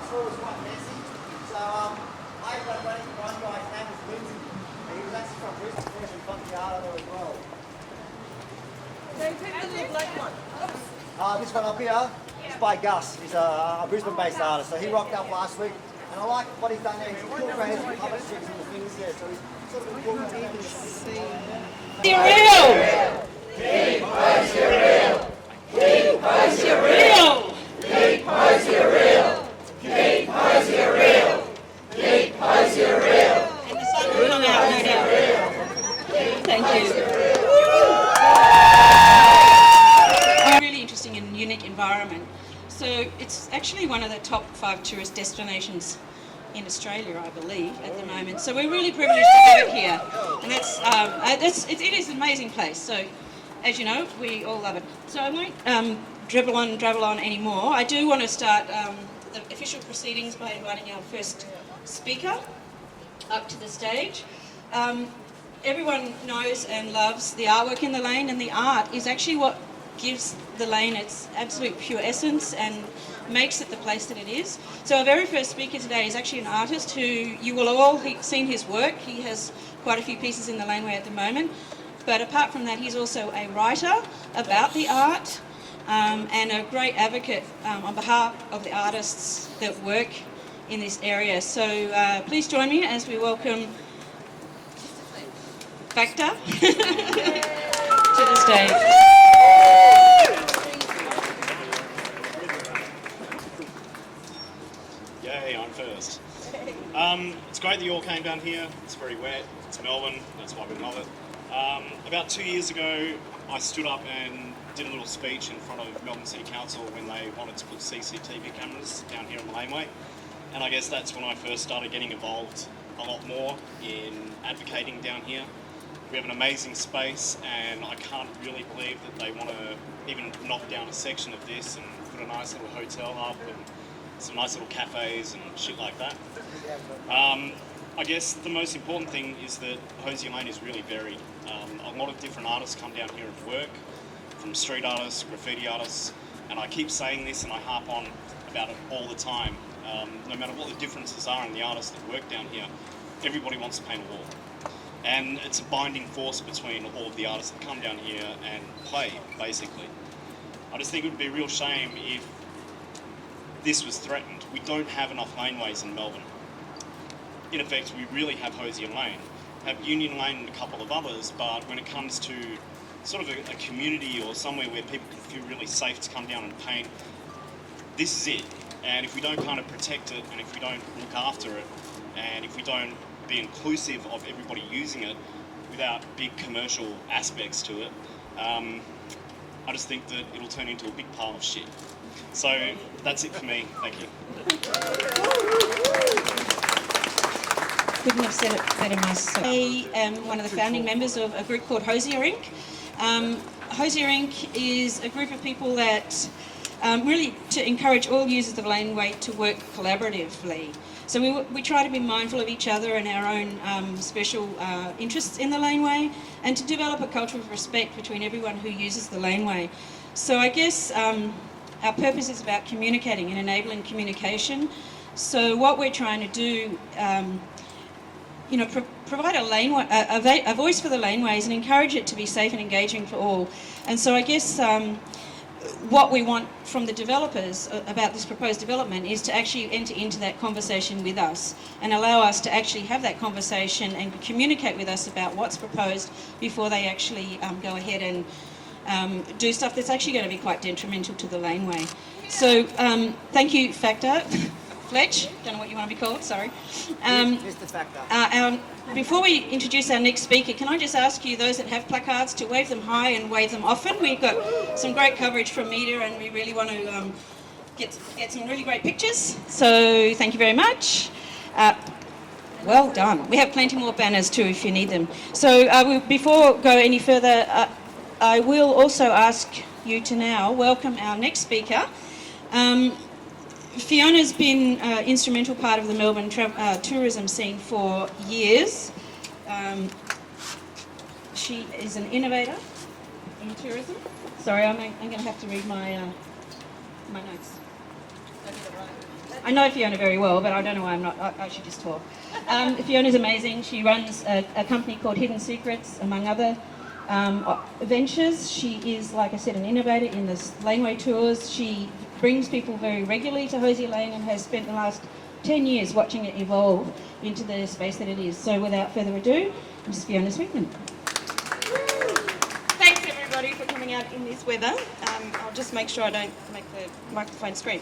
floor was quite messy. So I ended up running one guy's name was Lindsay. And he was actually from Brisbane first and got the article as well. This one up here is by Gus. He's a Brisbane-based artist. So he rocked up last week. And I like what he's done there. He's incorporated some puppet tricks and the things there. So he's sort of incorporated Hosier Real! Keep Hosier Real! Keep Hosier Real! Keep Hosier Real! Keep Hosier Real! Keep Hosier Real! And the sun will come out, no doubt. Thank you. A really interesting and unique environment. So it's actually one of the top 5 tourist destinations in Australia, I believe, at the moment. So we're really privileged to have it here, and it is an amazing place. So, as you know, we all love it. So I won't dribble on anymore. I do want to start the official proceedings by inviting our first speaker up to the stage. Everyone knows and loves the artwork in the lane, and the art is actually what gives the lane its absolute pure essence and makes it the place that it is. So our very first speaker today is actually an artist who you will all seen his work. He has quite a few pieces in the laneway at the moment. But apart from that, he's also a writer about the art and a great advocate on behalf of the artists that work in this area. So please join me as we welcome Factor to the stage. Yay, I'm first. It's great that you all came down here. It's very wet. It's Melbourne. That's why we love it. About 2 years ago, I stood up and did a little speech in front of Melbourne City Council when they wanted to put CCTV cameras down here on the laneway. And I guess that's when I first started getting involved a lot more in advocating down here. We have an amazing space, and I can't really believe that they want to even knock down a section of this and put a nice little hotel up and some nice little cafes and shit like that. I guess the most important thing is that Hosier Lane is really varied. A lot of different artists come down here and work, from street artists, graffiti artists, and I keep saying this and I harp on about it all the time. No matter what the differences are in the artists that work down here, everybody wants to paint a wall. And it's a binding force between all of the artists that come down here and play, basically. I just think it would be a real shame if this was threatened. We don't have enough laneways in Melbourne. In effect, we really have Hosier Lane, have Union Lane and a couple of others, but when it comes to sort of a community or somewhere where people can feel really safe to come down and paint, this is it. And if we don't kind of protect it, and if we don't look after it, and if we don't be inclusive of everybody using it without big commercial aspects to it, I just think that it'll turn into a big pile of shit. So that's it for me. Thank you. Couldn't have said it better myself. I am one of the founding members of a group called Hosier Inc. Hosier Inc. is a group of people that really to encourage all users of the laneway to work collaboratively. So we try to be mindful of each other and our own special interests in the laneway, and to develop a culture of respect between everyone who uses the laneway. So I guess our purpose is about communicating and enabling communication. So what we're trying to do, provide a voice for the laneways and encourage it to be safe and engaging for all. And so I guess what we want from the developers about this proposed development is to actually enter into that conversation with us and allow us to actually have that conversation and communicate with us about what's proposed before they actually go ahead and do stuff that's actually going to be quite detrimental to the laneway. So thank you, Factor. Fletch, don't know what you want to be called, sorry. Mr. Factor. Before we introduce our next speaker, can I just ask you, those that have placards, to wave them high and wave them often? We've got some great coverage from media and we really want to get some really great pictures. So thank you very much. Well done. We have plenty more banners too if you need them. So before we go any further, I will also ask you to now welcome our next speaker. Fiona's been an instrumental part of the Melbourne tourism scene for years. She is an innovator in tourism. Sorry, I'm going to have to read my notes. Did I get it right? I know Fiona very well, but I don't know why I'm not. I should just talk. Fiona's amazing. She runs a company called Hidden Secrets, among other ventures. She is, like I said, an innovator in the laneway tours. She brings people very regularly to Hosier Lane and has spent the last 10 years watching it evolve into the space that it is. So without further ado, Mrs. Fiona Sweetman. Thanks everybody for coming out in this weather. I'll just make sure I don't make the microphone scream.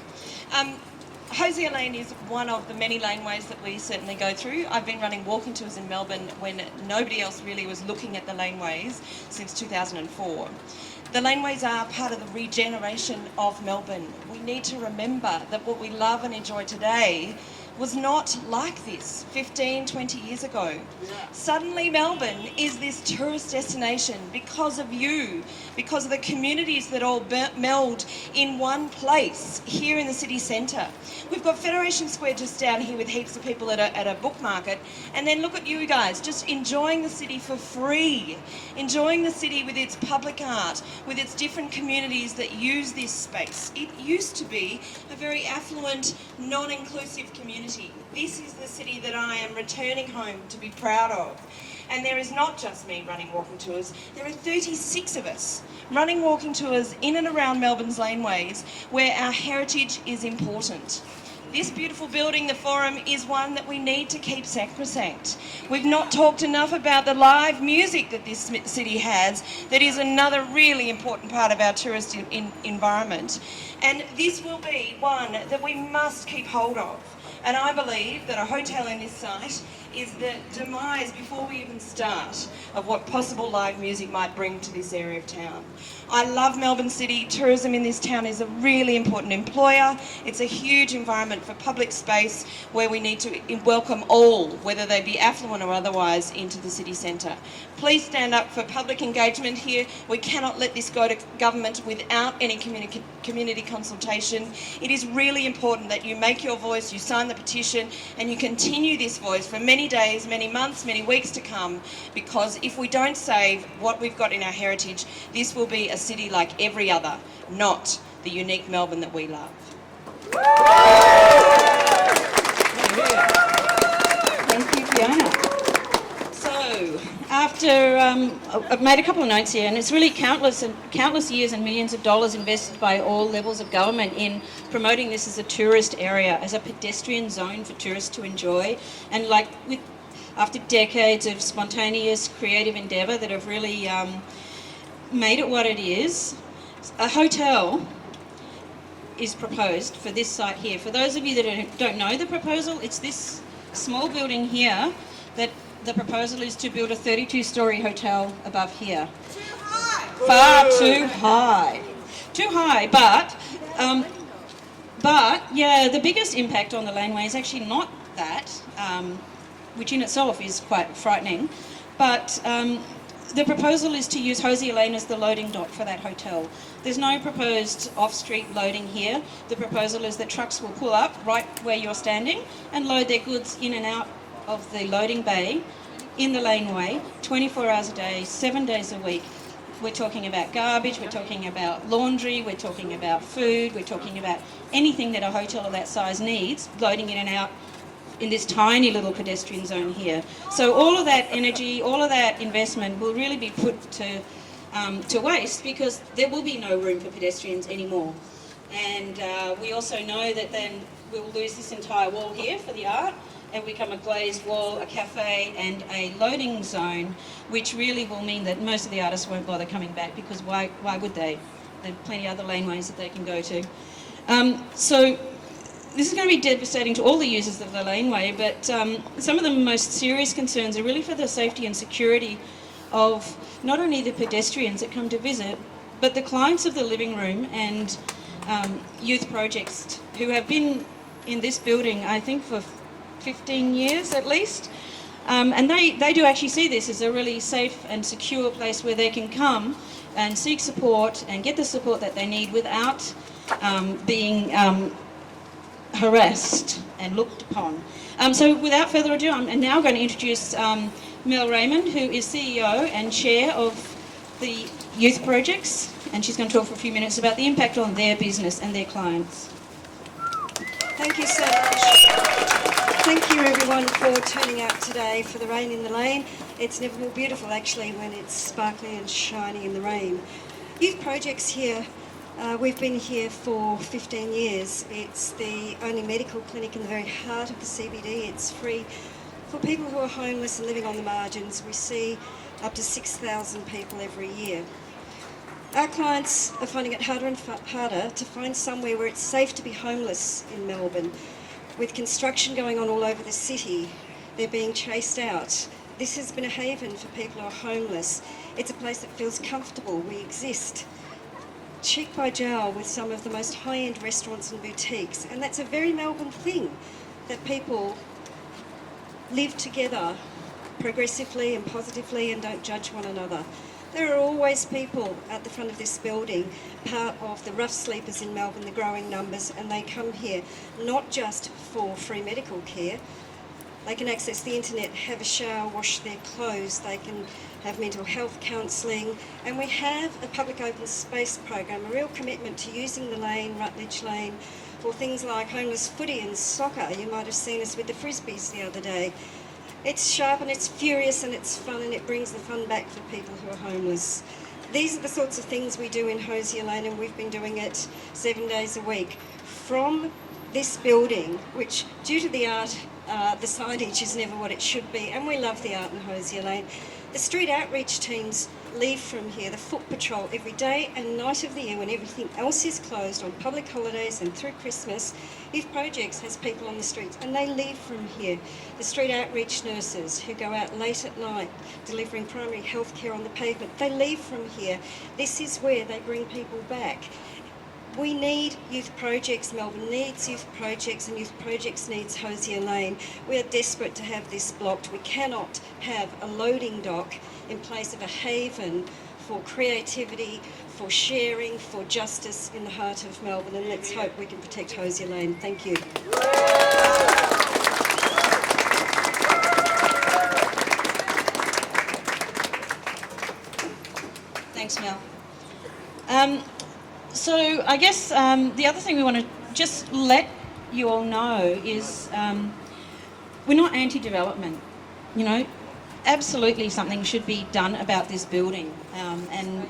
Hosier Lane is one of the many laneways that we certainly go through. I've been running walking tours in Melbourne when nobody else really was looking at the laneways since 2004. The laneways are part of the regeneration of Melbourne. We need to remember that what we love and enjoy today was not like this 15, 20 years ago. Suddenly Melbourne is this tourist destination because of you, because of the communities that all meld in one place here in the city centre. We've got Federation Square just down here with heaps of people at a book market, and then look at you guys just enjoying the city for free, enjoying the city with its public art, with its different communities that use this space. It used to be a very affluent, non-inclusive community. This is the city that I am returning home to be proud of. And there is not just me running walking tours, there are 36 of us running walking tours in and around Melbourne's laneways where our heritage is important. This beautiful building, the Forum, is one that we need to keep sacrosanct. We've not talked enough about the live music that this city has that is another really important part of our tourist environment. And this will be one that we must keep hold of. And I believe that a hotel in this site is the demise, before we even start, of what possible live music might bring to this area of town. I love Melbourne City. Tourism in this town is a really important employer. It's a huge environment for public space where we need to welcome all, whether they be affluent or otherwise, into the city centre. Please stand up for public engagement here. We cannot let this go to government without any community consultation. It is really important that you make your voice, you sign the petition, and you continue this voice for many days, many months, many weeks to come, because if we don't save what we've got in our heritage, this will be a city like every other, not the unique Melbourne that we love. Thank you, Fiona. So, after I've made a couple of notes here, and it's really countless years and millions of dollars invested by all levels of government in promoting this as a tourist area, as a pedestrian zone for tourists to enjoy, and after decades of spontaneous creative endeavour that have really made it what it is, a hotel is proposed for this site here. For those of you that don't know the proposal, it's this small building here that the proposal is to build a 32-storey hotel above here. Too high! Far too high. Too high, but yeah, the biggest impact on the laneway is actually not that, which in itself is quite frightening, but the proposal is to use Hosier Lane as the loading dock for that hotel. There's no proposed off-street loading here. The proposal is that trucks will pull up right where you're standing and load their goods in and out of the loading bay in the laneway 24 hours a day, 7 days a week. We're talking about garbage, we're talking about laundry, we're talking about food, we're talking about anything that a hotel of that size needs, loading in and out in this tiny little pedestrian zone here. So all of that energy, all of that investment will really be put to waste, because there will be no room for pedestrians anymore. And we also know that then we'll lose this entire wall here for the art, and become a glazed wall, a cafe and a loading zone, which really will mean that most of the artists won't bother coming back, because why would they? There are plenty of other laneways that they can go to. So this is going to be devastating to all the users of the laneway, but some of the most serious concerns are really for the safety and security of not only the pedestrians that come to visit, but the clients of the living room and youth projects who have been in this building, I think, for 15 years at least. And they do actually see this as a really safe and secure place where they can come and seek support and get the support that they need without being harassed and looked upon. So without further ado, I'm now going to introduce Mel Raymond, who is CEO and Chair of the Youth Projects, and she's going to talk for a few minutes about the impact on their business and their clients. Thank you so much. Thank you everyone for turning out today for the rain in the lane. It's never more beautiful actually when it's sparkly and shiny in the rain. Youth Projects here, we've been here for 15 years. It's the only medical clinic in the very heart of the CBD. It's free for people who are homeless and living on the margins. We see up to 6,000 people every year. Our clients are finding it harder and harder to find somewhere where it's safe to be homeless in Melbourne. With construction going on all over the city, they're being chased out. This has been a haven for people who are homeless. It's a place that feels comfortable. We exist cheek by jowl with some of the most high-end restaurants and boutiques, and that's a very Melbourne thing, that people live together progressively and positively and don't judge one another. There are always people at the front of this building, part of the rough sleepers in Melbourne, the growing numbers, and they come here not just for free medical care. They can access the internet, have a shower, wash their clothes, they can have mental health counselling, and we have a public open space program, a real commitment to using the lane, Rutledge Lane, for things like homeless footy and soccer. You might have seen us with the frisbees the other day. It's sharp and it's furious and it's fun, and it brings the fun back for people who are homeless. These are the sorts of things we do in Hosier Lane, and we've been doing it 7 days a week. From this building, which due to the art, the signage is never what it should be, and we love the art in Hosier Lane. The street outreach teams leave from here, the foot patrol, every day and night of the year when everything else is closed on public holidays and through Christmas. Youth Projects has people on the streets and they leave from here. The street outreach nurses who go out late at night delivering primary health care on the pavement, they leave from here. This is where they bring people back. We need Youth Projects. Melbourne needs Youth Projects, and Youth Projects needs Hosier Lane. We are desperate to have this blocked. We cannot have a loading dock in place of a haven for creativity, for sharing, for justice in the heart of Melbourne, and let's hope we can protect Hosier Lane. Thank you. Thanks, Mel. So I guess the other thing we want to just let you all know is we're not anti-development. You know, absolutely something should be done about this building, and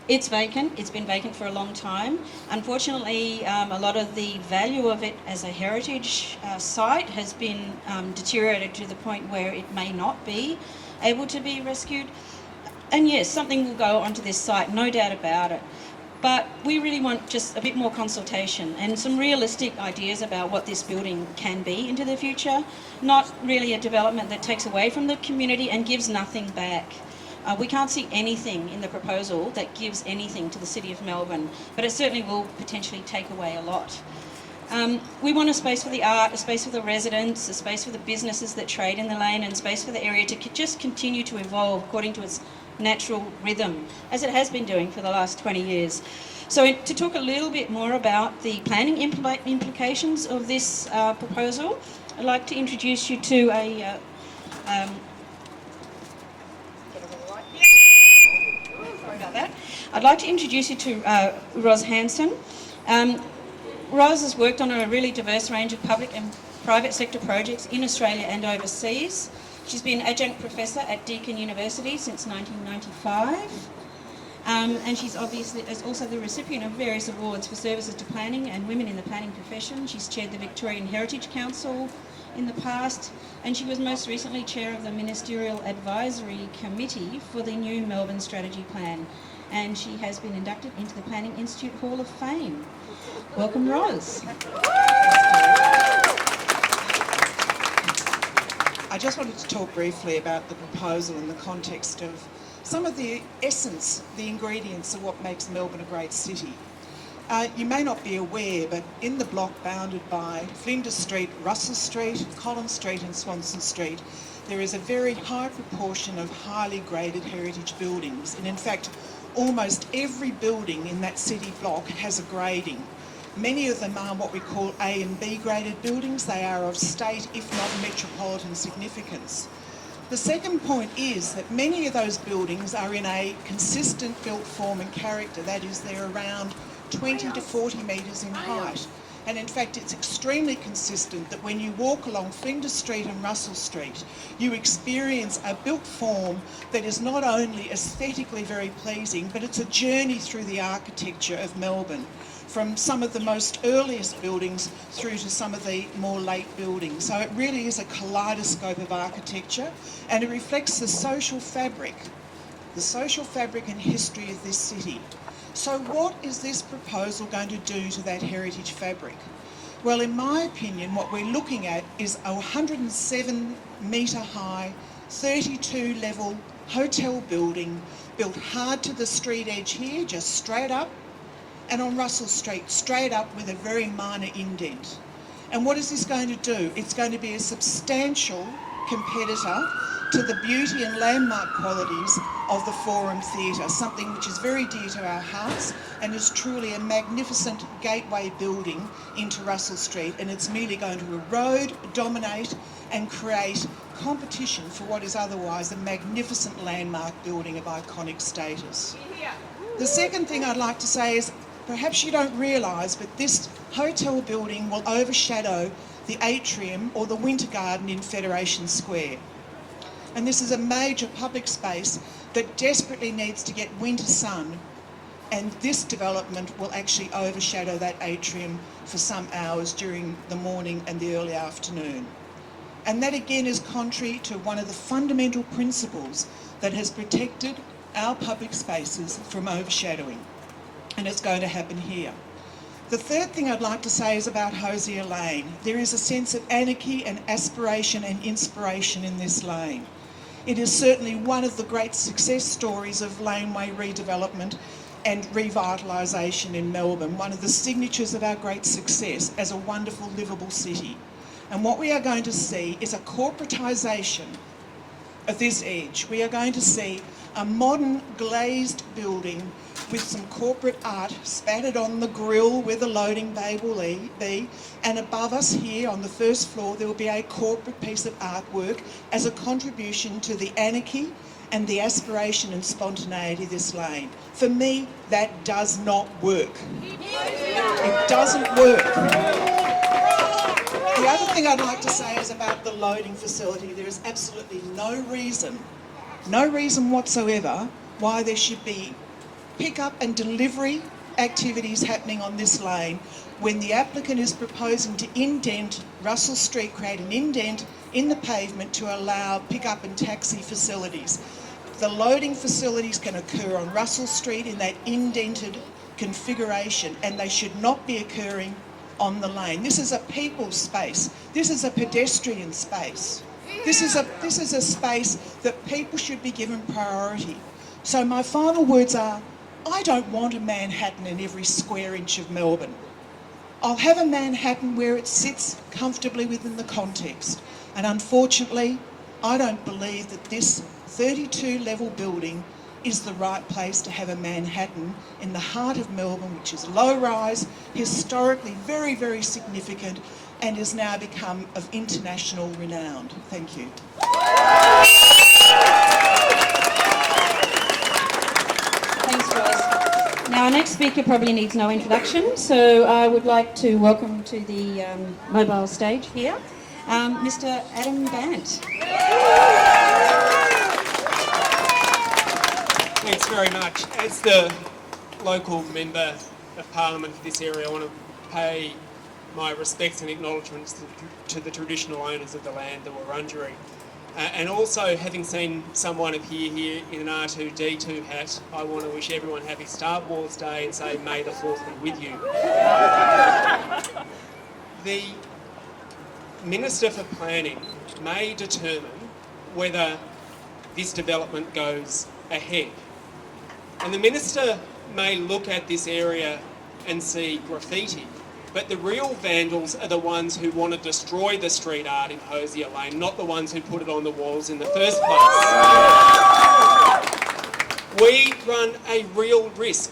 it's vacant. It's been vacant for a long time. Unfortunately, a lot of the value of it as a heritage site has been deteriorated to the point where it may not be able to be rescued. And yes, something will go onto this site, no doubt about it. But we really want just a bit more consultation and some realistic ideas about what this building can be into the future, not really a development that takes away from the community and gives nothing back. We can't see anything in the proposal that gives anything to the City of Melbourne, but it certainly will potentially take away a lot. We want a space for the art, a space for the residents, a space for the businesses that trade in the lane, and space for the area to just continue to evolve according to its natural rhythm, as it has been doing for the last 20 years. So to talk a little bit more about the planning implications of this proposal, I'd like to introduce you to a sorry about that. I'd like to introduce you to Ros Hanson. Ros has worked on a really diverse range of public and private sector projects in Australia and overseas. She's been adjunct professor at Deakin University since 1995, and she's obviously is also the recipient of various awards for services to planning and women in the planning profession. She's chaired the Victorian Heritage Council in the past, and she was most recently chair of the Ministerial Advisory Committee for the new Melbourne Strategy Plan, and she has been inducted into the Planning Institute Hall of Fame. Welcome, Ros. I just wanted to talk briefly about the proposal in the context of some of the essence, the ingredients of what makes Melbourne a great city. You may not be aware, but in the block bounded by Flinders Street, Russell Street, Collins Street and Swanson Street, there is a very high proportion of highly graded heritage buildings. And in fact, almost every building in that city block has a grading. Many of them are what we call A and B graded buildings. They are of state, if not metropolitan significance. The second point is that many of those buildings are in a consistent built form and character. That is, they're around 20 to 40 metres in height. And in fact, it's extremely consistent that when you walk along Flinders Street and Russell Street, you experience a built form that is not only aesthetically very pleasing, but it's a journey through the architecture of Melbourne, from some of the most earliest buildings through to some of the more late buildings. So it really is a kaleidoscope of architecture, and it reflects the social fabric and history of this city. So what is this proposal going to do to that heritage fabric? Well, in my opinion, what we're looking at is a 107 metre high, 32 level hotel building built hard to the street edge here, just straight up, and on Russell Street, straight up with a very minor indent. And what is this going to do? It's going to be a substantial competitor to the beauty and landmark qualities of the Forum Theatre, something which is very dear to our hearts and is truly a magnificent gateway building into Russell Street, and it's merely going to erode, dominate and create competition for what is otherwise a magnificent landmark building of iconic status. The second thing I'd like to say is, perhaps you don't realise, but this hotel building will overshadow the atrium or the Winter Garden in Federation Square. And this is a major public space that desperately needs to get winter sun, and this development will actually overshadow that atrium for some hours during the morning and the early afternoon. And that again is contrary to one of the fundamental principles that has protected our public spaces from overshadowing, and it's going to happen here. The third thing I'd like to say is about Hosier Lane. There is a sense of anarchy and aspiration and inspiration in this lane. It is certainly one of the great success stories of laneway redevelopment and revitalisation in Melbourne, one of the signatures of our great success as a wonderful, livable city. And what we are going to see is a corporatisation of this edge. We are going to see a modern glazed building with some corporate art spattered on the grille where the loading bay will be, and above us here on the first floor there will be a corporate piece of artwork as a contribution to the anarchy and the aspiration and spontaneity of this lane. For me, that does not work. It doesn't work. The other thing I'd like to say is about the loading facility. There is absolutely no reason whatsoever why there should be pick-up and delivery activities happening on this lane when the applicant is proposing to indent Russell Street, create an indent in the pavement to allow pick-up and taxi facilities. The loading facilities can occur on Russell Street in that indented configuration, and they should not be occurring on the lane. This is a people's space. This is a pedestrian space. This is a space that people should be given priority. So my final words are, I don't want a Manhattan in every square inch of Melbourne. I'll have a Manhattan where it sits comfortably within the context. And unfortunately, I don't believe that this 32-level building is the right place to have a Manhattan in the heart of Melbourne, which is low-rise, historically very, very significant, and has now become of international renown. Thank you. Thanks, Joyce. Now, our next speaker probably needs no introduction, so I would like to welcome to the mobile stage here, Mr. Adam Bant. Thanks very much. As the local member of Parliament for this area, I want to pay my respects and acknowledgements to the traditional owners of the land, the Wurundjeri. And also, having seen someone appear here in an R2-D2 hat, I want to wish everyone happy Star Wars Day and say, may the 4th be with you. The Minister for Planning may determine whether this development goes ahead. And the Minister may look at this area and see graffiti, but the real vandals are the ones who want to destroy the street art in Hosier Lane, not the ones who put it on the walls in the first place. We run a real risk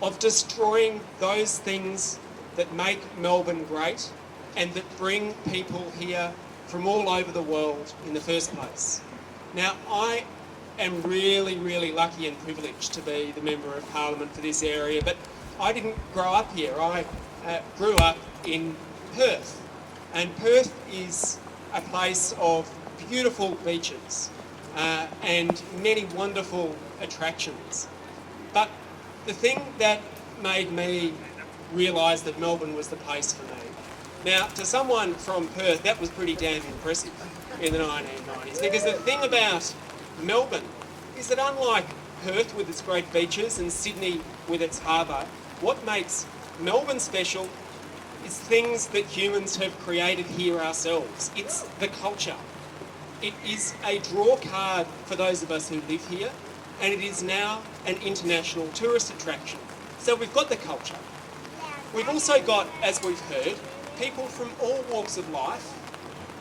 of destroying those things that make Melbourne great and that bring people here from all over the world in the first place. Now, I am really, really lucky and privileged to be the Member of Parliament for this area, but I didn't grow up here. I grew up in Perth. And Perth is a place of beautiful beaches and many wonderful attractions. But the thing that made me realise that Melbourne was the place for me. Now, to someone from Perth, that was pretty damn impressive in the 1990s, because the thing about Melbourne is that unlike Perth with its great beaches and Sydney with its harbour, what makes Melbourne special is things that humans have created here ourselves. It's the culture. It is a draw card for those of us who live here, and it is now an international tourist attraction. So we've got the culture. We've also got, as we've heard, people from all walks of life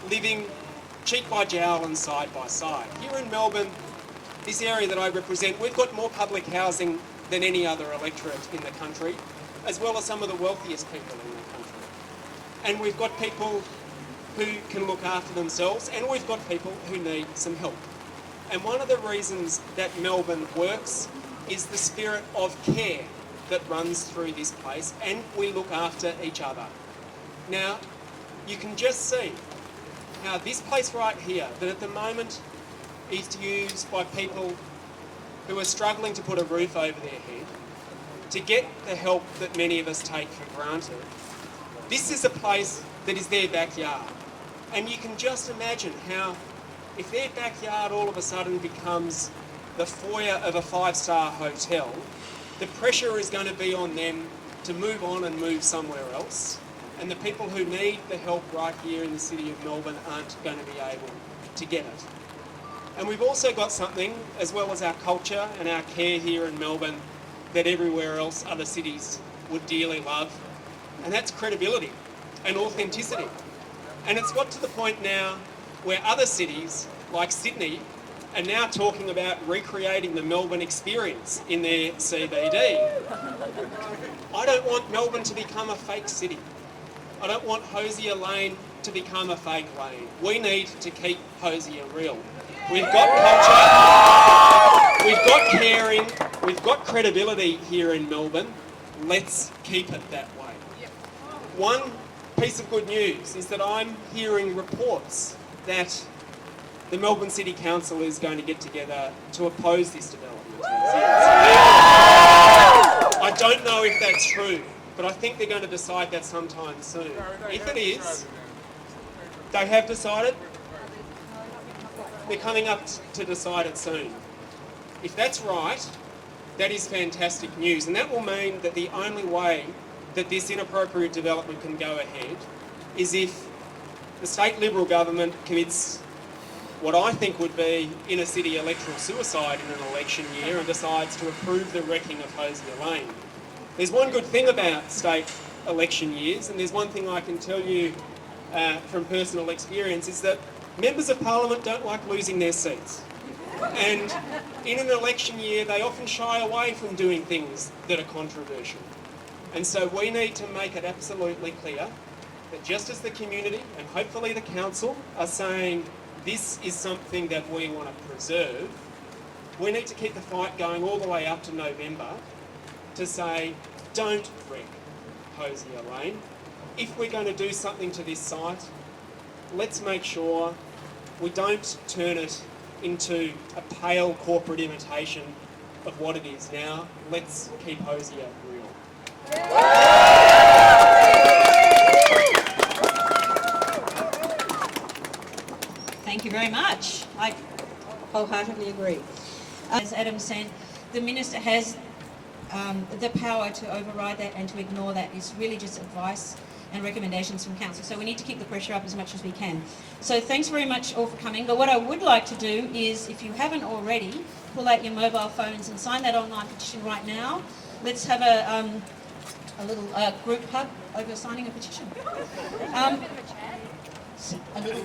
living cheek by jowl and side by side. Here in Melbourne, this area that I represent, we've got more public housing than any other electorate in the country, as well as some of the wealthiest people in the country. And we've got people who can look after themselves, and we've got people who need some help. And one of the reasons that Melbourne works is the spirit of care that runs through this place, and we look after each other. Now, you can just see how this place right here, that at the moment is used by people who are struggling to put a roof over their head, to get the help that many of us take for granted. This is a place that is their backyard. And you can just imagine how, if their backyard all of a sudden becomes the foyer of a five-star hotel, the pressure is going to be on them to move on and move somewhere else. And the people who need the help right here in the city of Melbourne aren't going to be able to get it. And we've also got something, as well as our culture and our care here in Melbourne, that everywhere else other cities would dearly love, and that's credibility and authenticity. And it's got to the point now where other cities, like Sydney, are now talking about recreating the Melbourne experience in their CBD. I don't want Melbourne to become a fake city. I don't want Hosier Lane to become a fake lane. We need to keep Hosier real. We've got culture, we've got caring, we've got credibility here in Melbourne. Let's keep it that way. One piece of good news is that I'm hearing reports that the Melbourne City Council is going to get together to oppose this development. I don't know if that's true, but I think they're going to decide that sometime soon. If it is, they have decided. They're coming up to decide it soon. If that's right, that is fantastic news, and that will mean that the only way that this inappropriate development can go ahead is if the state Liberal government commits what I think would be inner city electoral suicide in an election year and decides to approve the wrecking of Hosier Lane. There's one good thing about state election years, and there's one thing I can tell you from personal experience, is that members of Parliament don't like losing their seats. And in an election year, they often shy away from doing things that are controversial. And so we need to make it absolutely clear that just as the community and hopefully the council are saying this is something that we want to preserve, we need to keep the fight going all the way up to November to say, don't wreck Hosier Lane. If we're going to do something to this site, let's make sure we don't turn it into a pale corporate imitation of what it is now. Let's keep Hosier real. Thank you very much. I wholeheartedly agree. As Adam said, the Minister has the power to override that and to ignore that. Is really just advice and recommendations from Council. So we need to keep the pressure up as much as we can. So thanks very much all for coming. But what I would like to do is, if you haven't already, pull out your mobile phones and sign that online petition right now. Let's have a little group hug over signing a petition. A little